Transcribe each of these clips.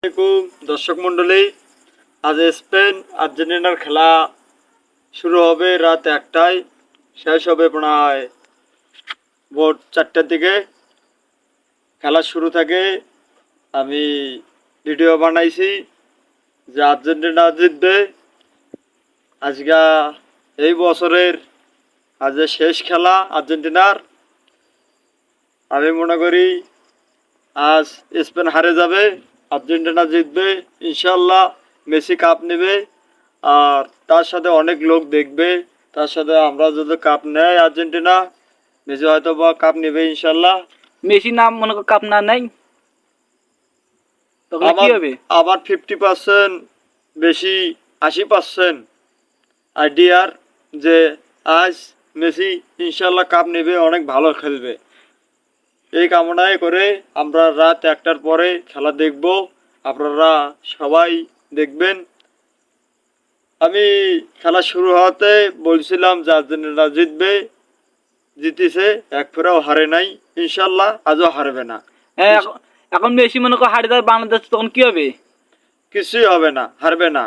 আসসালামাইকুম দর্শক মন্ডলী, আজ স্পেন আর্জেন্টিনার খেলা শুরু হবে রাত 1টায়, শেষ হবে প্রায় ভোর 4টার দিকে। খেলা শুরু থাকে আমি ভিডিও বানাইছি যে আর্জেন্টিনা জিতবে। আজকে এই বছরের আজ শেষ খেলা আর্জেন্টিনার। আমি মনে করি আজ স্পেন হারে যাবে, আর্জেন্টিনা জিতবে ইনশাল্লাহ। মেসি কাপ নেবে আর তার সাথে অনেক লোক দেখবে। তার সাথে আমরা যদি কাপ নেয় আর্জেন্টিনা, মেসি হয়তো বা কাপ নেবে ইনশাল্লাহ। মেসি নাম মনে কর কাপ না নেই তখন কি হবে? আবার 50% বেশি 80% আইডিয়ার যে আজ মেসি ইনশাল্লাহ কাপ নেবে, অনেক ভালো খেলবে। এই কামনায় করে আমরা রাত 1টার পরে খেলা দেখব, আপনারা সবাই দেখবেন। আমি খেলা শুরু হওয়াতে বলছিলাম যে আর্জেন্টিনা জিতবে, জিতেছে, এক ফেরাও হারে নাই ইনশাল্লাহ, আজও হারবে না। হ্যাঁ, এখন মেসি মনে কর হারে যাবে বাংলাদেশ, তখন কি হবে? কিছুই হবে না, হারবে না,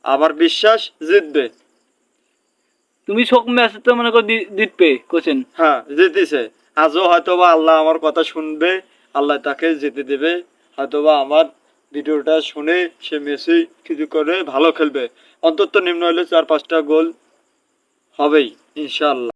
আমার বিশ্বাস জিতবে। তুমি শোক ম্যাচ তো মনে কর জিতবে কোচেন। হ্যাঁ, জিতেছে। আজও হয়তোবা আল্লাহ আমার কথা শুনবে, আল্লাহ তাকে জিতে দেবে। হয়তোবা আমার ভিডিওটা শুনে সে মেসি কিছু করে ভালো খেলবে, অন্তত নিম্ন হলে 4-5টা গোল হবেই ইনশাল্লাহ।